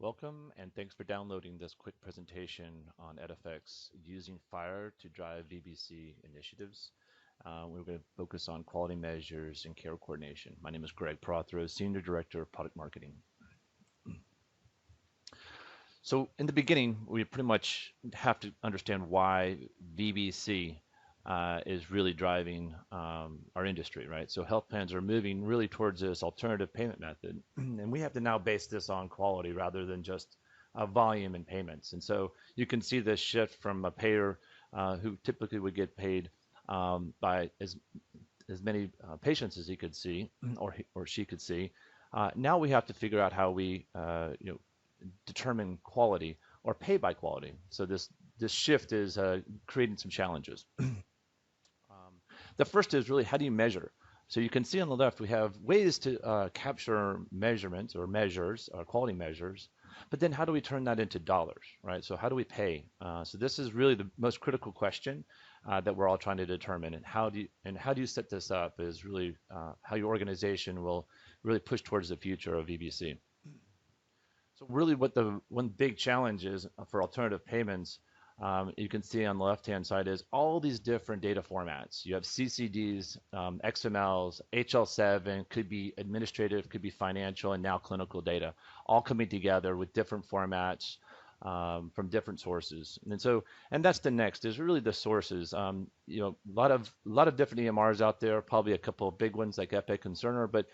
Welcome and thanks for downloading this quick presentation on Edifecs using FHIR to drive VBC initiatives. We're going to focus on quality measures and care coordination. My name is Greg Prothero, Senior Director of Product Marketing. So in the beginning, we pretty much have to understand why VBC is really driving our industry, right? So health plans are moving really towards this alternative payment method, and we have to now base this on quality rather than just volume and payments. And so you can see this shift from a payer who typically would get paid by as many patients as he could see or she could see. Now we have to figure out how we determine quality or pay by quality. So this shift is creating some challenges. The first is really how do you measure? So you can see on the left we have ways to capture measurements or measures, quality measures, but then how do we turn that into dollars, right? So how do we pay? So this is really the most critical question that we're all trying to determine, and how do you set this up is really how your organization will really push towards the future of VBC. So really what the one big challenge is for alternative payments, you can see on the left-hand side is all these different data formats. You have CCDs, XMLs, HL7, could be administrative, could be financial, and now clinical data, all coming together with different formats from different sources. And that's the next is really the sources. A lot of different EMRs out there, probably a couple of big ones like Epic and Cerner, but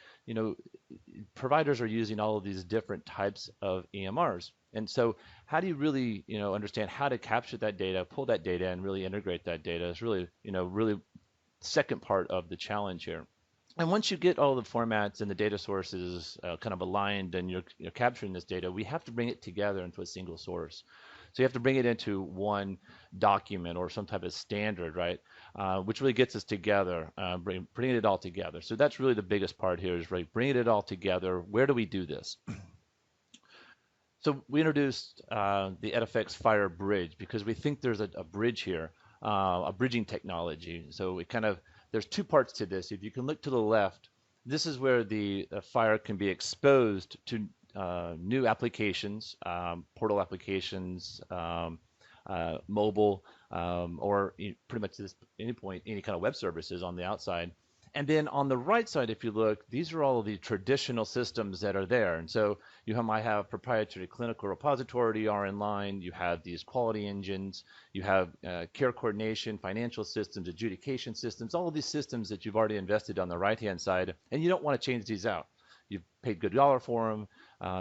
providers are using all of these different types of EMRs. And so how do you really, understand how to capture that data, pull that data, and really integrate that data is really, really second part of the challenge here. And once you get all the formats and the data sources kind of aligned and you're capturing this data, we have to bring it together into a single source. So you have to bring it into one document or some type of standard, right? Which really gets us together, bringing it all together. So that's really the biggest part here is right, bringing it all together. Where do we do this? So we introduced the Edifecs FHIR bridge because we think there's a bridge here, a bridging technology. So there's two parts to this. If you can look to the left, this is where the FHIR can be exposed to new applications, portal applications, mobile, or pretty much any point, any kind of web services on the outside. And then on the right side, if you look, these are all of the traditional systems that are there. And so might have proprietary clinical repository or inline. You have these quality engines. You have care coordination, financial systems, adjudication systems, all of these systems that you've already invested on the right-hand side. And you don't want to change these out. You've paid good dollar for them.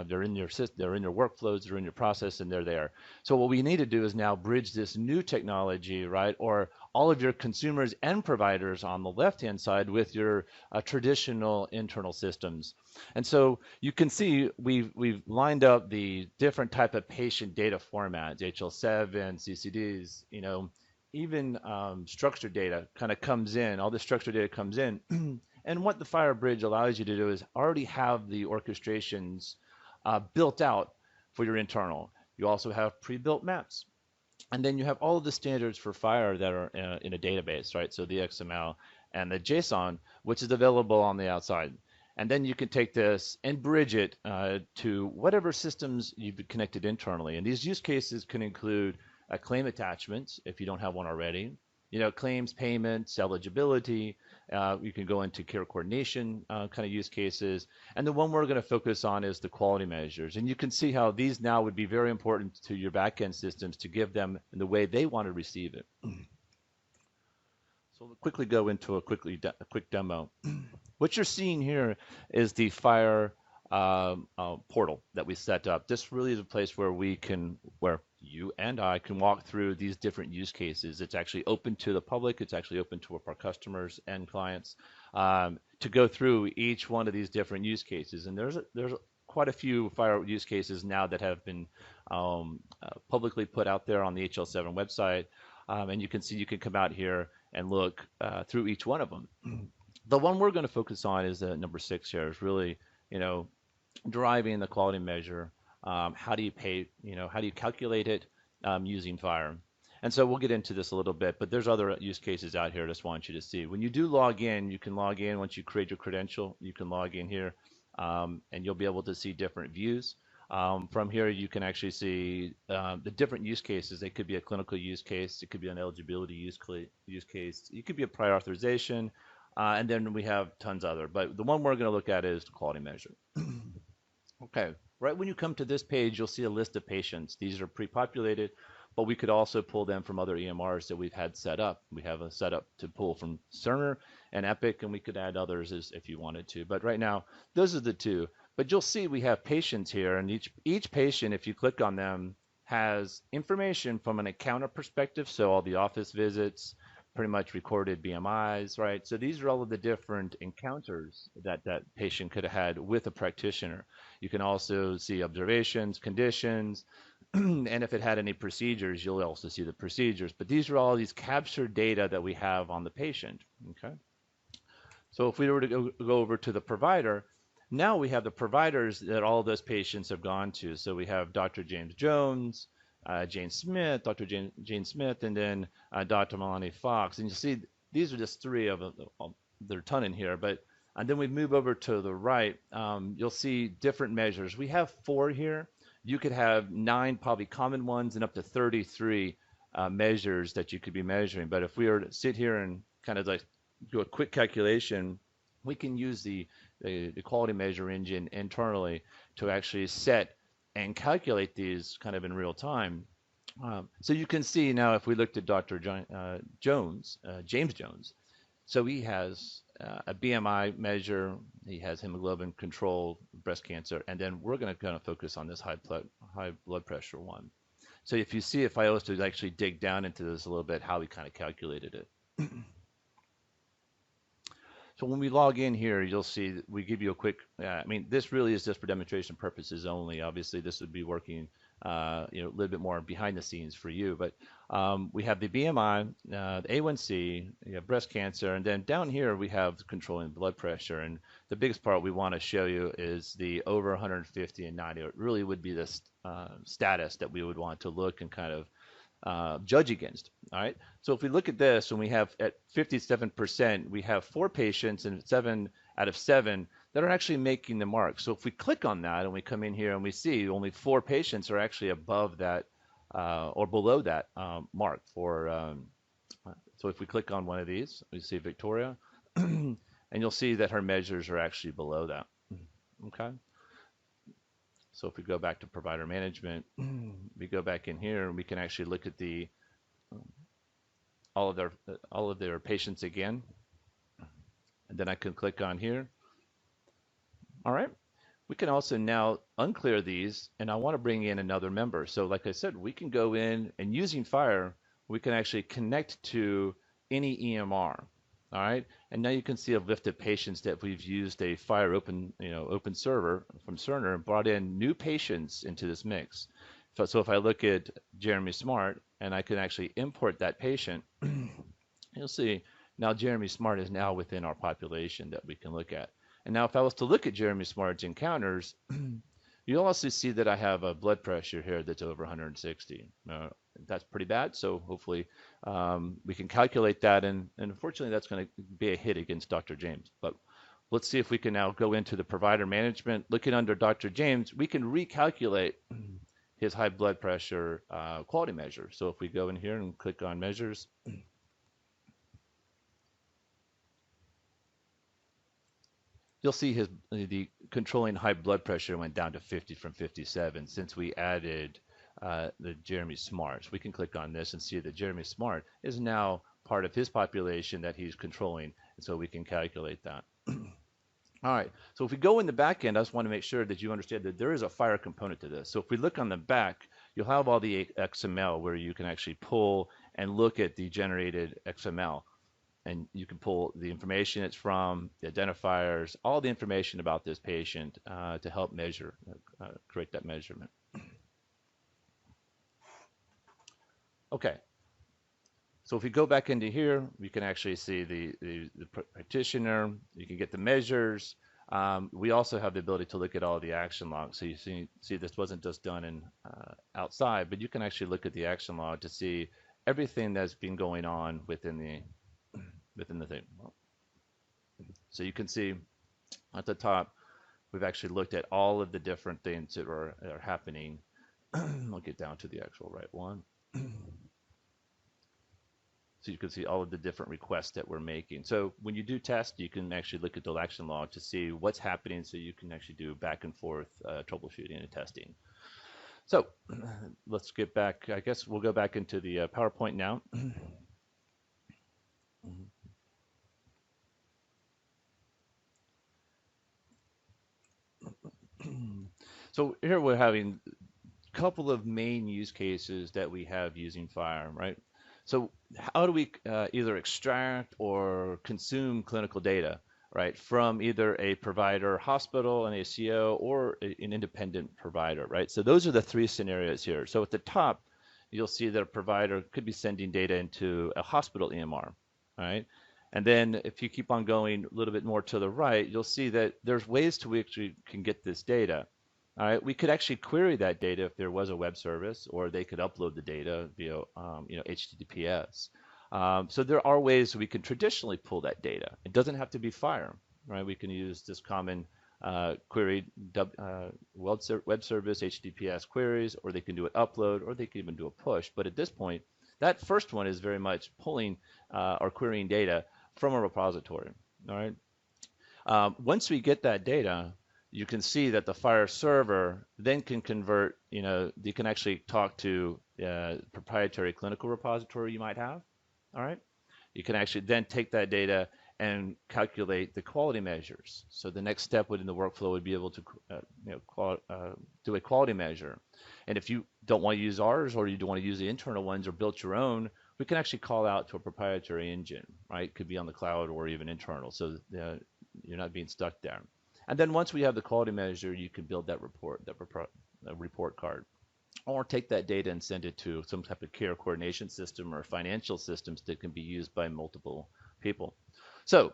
They're in your system, they're in your workflows, they're in your process, and they're there. So what we need to do is now bridge this new technology, right, or all of your consumers and providers on the left-hand side with your traditional internal systems. And so you can see we've lined up the different type of patient data formats, HL7, CCDs, even structured data kind of comes in. All the structured data comes in. And what the FHIR bridge allows you to do is already have the orchestrations built out for your internal. You also have pre-built maps. And then you have all of the standards for FHIR that are in a database, right? So the XML and the JSON, which is available on the outside. And then you can take this and bridge it to whatever systems you've connected internally. And these use cases can include claim attachments, if you don't have one already, claims, payments, eligibility. You can go into care coordination kind of use cases. And the one we're going to focus on is the quality measures. And you can see how these now would be very important to your backend systems to give them the way they want to receive it. So we'll quickly go into a quick demo. What you're seeing here is the FHIR portal that we set up. This really is a place where you and I can walk through these different use cases. It's actually open to the public. It's actually open to our customers and clients to go through each one of these different use cases. And there's quite a few FHIR use cases now that have been publicly put out there on the HL7 website. And you can see, you can come out here and look through each one of them. The one we're going to focus on is number 6 here, is really, driving the quality measure. How do you pay, how do you calculate it using FHIR? And so we'll get into this a little bit, but there's other use cases out here I just want you to see. When you do log in, you can log in once you create your credential. You can log in here and you'll be able to see different views. From here, you can actually see the different use cases. They could be a clinical use case, it could be an eligibility use case, it could be a prior authorization, and then we have tons other. But the one we're going to look at is the quality measure. Okay, right when you come to this page, you'll see a list of patients. These are pre-populated, but we could also pull them from other EMRs that we've had set up. We have a setup to pull from Cerner and Epic, and we could add others if you wanted to. But right now, those are the two. But you'll see we have patients here, and each patient, if you click on them, has information from an encounter perspective. So all the office visits, pretty much recorded BMIs, right? So these are all of the different encounters that that patient could have had with a practitioner. You can also see observations, conditions, and if it had any procedures, you'll also see the procedures. But these are all these captured data that we have on the patient. Okay. So if we were to go over to the provider, now we have the providers that all those patients have gone to. So we have Dr. James Jones, Jane Smith, Dr. Jane Smith, and then Dr. Melanie Fox. And you see, these are just three of them. There are a ton in here, but and then we move over to the right. You'll see different measures. We have 4 here. You could have 9 probably common ones and up to 33 measures that you could be measuring. But if we were to sit here and kind of like do a quick calculation, we can use the quality measure engine internally to actually set and calculate these kind of in real time. So you can see now if we looked at Dr. Jones, James Jones, so he has a BMI measure, he has hemoglobin control, breast cancer, and then we're going to kind of focus on this high blood pressure one. So if you see, if I was to actually dig down into this a little bit, how we kind of calculated it. So when we log in here, you'll see that we give you a quick, I mean, this really is just for demonstration purposes only. Obviously, this would be working, a little bit more behind the scenes for you. But we have the BMI, the A1C, you have breast cancer, and then down here we have controlling blood pressure. And the biggest part we want to show you is the over 150 and 90. It really would be this status that we would want to look and kind of judge against. All right. So if we look at this, and we have at 57%, we have 4 patients and 7 out of 7 that are actually making the mark. So if we click on that and we come in here and we see only 4 patients are actually above that or below that mark for. So if we click on one of these, we see Victoria, and you'll see that her measures are actually below that. Okay. So if we go back to provider management, we go back in here and we can actually look at the all of their patients again. And then I can click on here. All right. We can also now unclear these, and I want to bring in another member. So like I said, we can go in and using FHIR, we can actually connect to any EMR. All right. And now you can see a list of patients that we've used a FHIR open server from Cerner and brought in new patients into this mix. So if I look at Jeremy Smart and I can actually import that patient, you'll see now Jeremy Smart is now within our population that we can look at. And now if I was to look at Jeremy Smart's encounters, you'll also see that I have a blood pressure here that's over 160. That's pretty bad. So hopefully we can calculate that. And unfortunately, that's going to be a hit against Dr. James. But let's see if we can now go into the provider management. Looking under Dr. James, we can recalculate his high blood pressure quality measure. So if we go in here and click on measures, you'll see the controlling high blood pressure went down to 50 from 57 since we added the Jeremy Smart. We can click on this and see that Jeremy Smart is now part of his population that he's controlling, and so we can calculate that. All right, so if we go in the back end, I just want to make sure that you understand that there is a FHIR component to this. So if we look on the back, you'll have all the XML where you can actually pull and look at the generated XML. And you can pull the information it's from, the identifiers, all the information about this patient to help measure, create that measurement. Okay. So if we go back into here, we can actually see the practitioner. You can get the measures. We also have the ability to look at all the action logs. So you see this wasn't just done in outside, but you can actually look at the action log to see everything that's been going on within the thing. So you can see at the top, we've actually looked at all of the different things that are happening. I'll get down to the actual right one. So you can see all of the different requests that we're making. So when you do test, you can actually look at the action log to see what's happening, so you can actually do back and forth troubleshooting and testing. So let's get back. I guess we'll go back into the PowerPoint now. So here we're having a couple of main use cases that we have using FHIR, right? So how do we either extract or consume clinical data, right, from either a provider, hospital, an ACO, or an independent provider, right? So those are the three scenarios here. So at the top, you'll see that a provider could be sending data into a hospital EMR, right? And then if you keep on going a little bit more to the right, you'll see that there's ways to which we can get this data. All right, we could actually query that data if there was a web service, or they could upload the data via, HTTPS. So there are ways we can traditionally pull that data. It doesn't have to be FHIR, right? We can use this common query web service HTTPS queries, or they can do an upload, or they can even do a push. But at this point, that first one is very much pulling or querying data from a repository. All right. Once we get that data, you can see that the FHIR server then can convert, you can actually talk to proprietary clinical repository you might have, all right? You can actually then take that data and calculate the quality measures. So the next step within the workflow would be able to do a quality measure. And if you don't want to use ours, or you don't want to use the internal ones or build your own, we can actually call out to a proprietary engine, right? It could be on the cloud or even internal, so you're not being stuck there. And then once we have the quality measure, you can build that report card, or take that data and send it to some type of care coordination system or financial systems that can be used by multiple people. So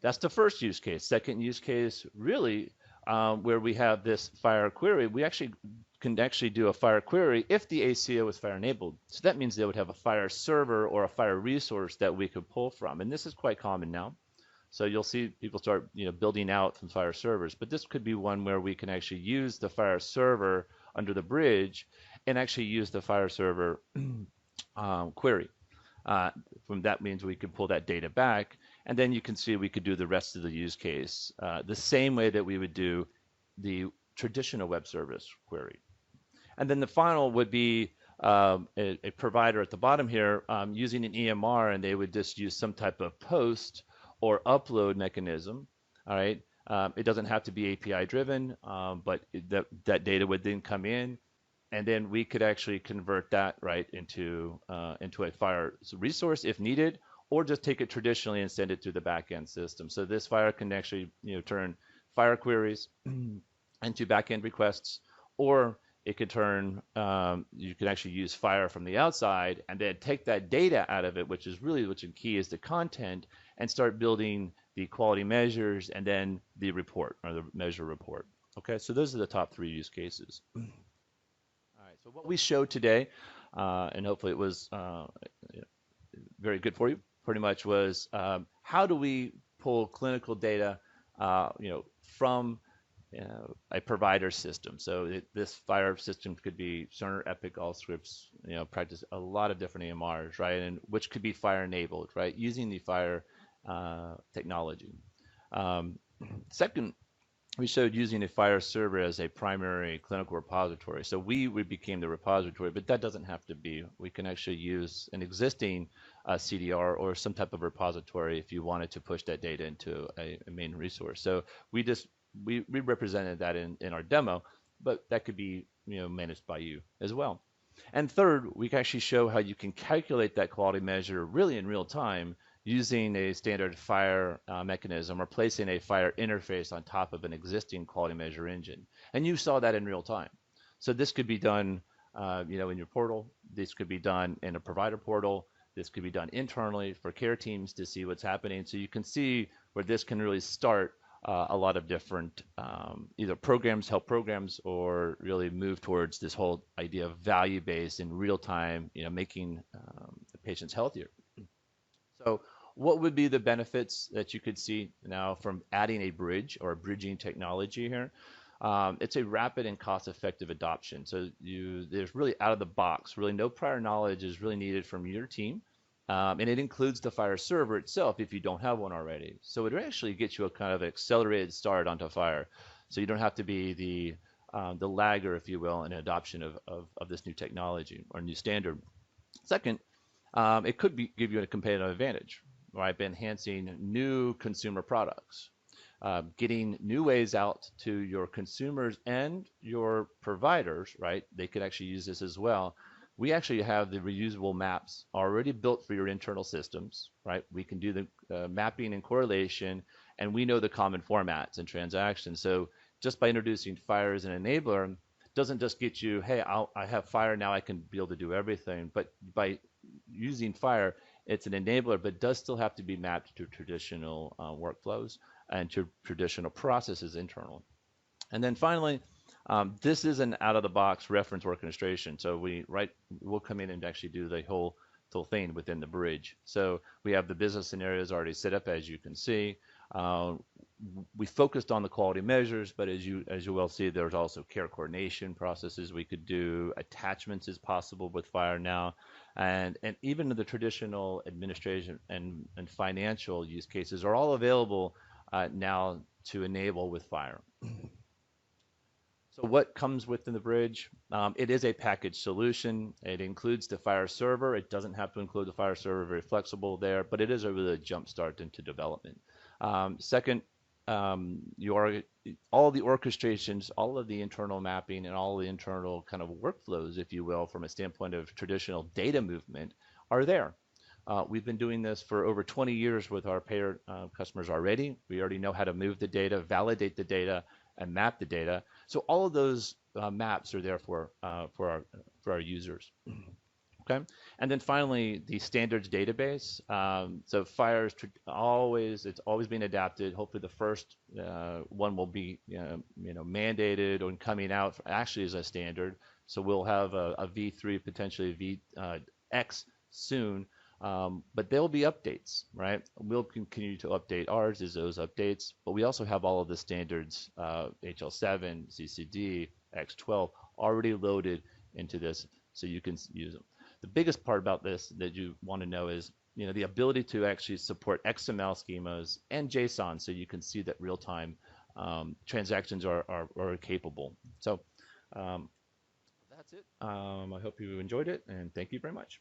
that's the first use case. Second use case, really, where we have this FHIR query, we can do a FHIR query if the ACO is FHIR enabled. So that means they would have a FHIR server or a FHIR resource that we could pull from. And this is quite common now. So you'll see people start, building out some FHIR servers, but this could be one where we can actually use the FHIR server under the bridge and actually use the FHIR server query. From that means we can pull that data back, and then you can see we could do the rest of the use case the same way that we would do the traditional web service query. And then the final would be a provider at the bottom here using an EMR, and they would just use some type of post or upload mechanism. All right, it doesn't have to be API driven, but that data would then come in, and then we could actually convert that right into a FHIR resource if needed, or just take it traditionally and send it to the backend system. So this FHIR can actually turn FHIR queries into backend requests, or it could turn, you can actually use FHIR from the outside and then take that data out of it, which is really what's key is the content, and start building the quality measures and then the report or the measure report. Okay, so those are the top three use cases. All right, so what we showed today, and hopefully it was very good for you, pretty much was how do we pull clinical data, from a provider system. So this FHIR system could be Cerner, Epic, Allscripts, practice a lot of different EMRs, right? And which could be FHIR enabled, right? Using the FHIR technology. Second, we showed using a FHIR server as a primary clinical repository. So we became the repository, but that doesn't have to be. We can actually use an existing CDR or some type of repository if you wanted to push that data into a main resource. So we represented that in our demo, but that could be managed by you as well. And third, we can actually show how you can calculate that quality measure really in real time using a standard FHIR mechanism, or placing a FHIR interface on top of an existing quality measure engine. And you saw that in real time. So this could be done in your portal. This could be done in a provider portal. This could be done internally for care teams to see what's happening. So you can see where this can really start a lot of different either help programs, or really move towards this whole idea of value-based in real time, making the patients healthier. So what would be the benefits that you could see now from adding a bridge or a bridging technology here? It's a rapid and cost-effective adoption. So there's really out of the box, really no prior knowledge is really needed from your team. And it includes the FHIR server itself if you don't have one already. So it actually gets you a kind of accelerated start onto FHIR. So you don't have to be the lagger, if you will, in adoption of this new technology or new standard. Second, it could give you a competitive advantage, right? By enhancing new consumer products, getting new ways out to your consumers and your providers, right? They could actually use this as well. We actually have the reusable maps already built for your internal systems, right? We can do the mapping and correlation, and we know the common formats and transactions. So just by introducing FHIR as an enabler, doesn't just get you, hey, I have FHIR now, I can be able to do everything. But by using FHIR, it's an enabler, but does still have to be mapped to traditional workflows and to traditional processes internal. And then finally, this is an out-of-the-box reference orchestration. So we'll come in and actually do the whole thing within the bridge. So we have the business scenarios already set up, as you can see. We focused on the quality measures, but as you well see, there's also care coordination processes we could do. Attachments is possible with FHIR now, and even the traditional administration and financial use cases are all available now to enable with FHIR. So what comes within the bridge? It is a packaged solution. It includes the FHIR server. It doesn't have to include the FHIR server, very flexible there, but it is a really jump start into development. Second, all the orchestrations, all of the internal mapping and all the internal kind of workflows, if you will, from a standpoint of traditional data movement are there. We've been doing this for over 20 years with our payer customers already. We already know how to move the data, validate the data, and map the data. So all of those maps are there for our users. Okay, and then finally the standards database. So FHIR is it's always been adapted. Hopefully the first one will be mandated or coming out actually as a standard. So we'll have a V3, potentially a VX soon. But there'll be updates, right? We'll continue to update ours as those updates, but we also have all of the standards, HL7, CCD, X12, already loaded into this, so you can use them. The biggest part about this that you want to know is, the ability to actually support XML schemas and JSON, so you can see that real-time transactions are capable. So that's it. I hope you enjoyed it, and thank you very much.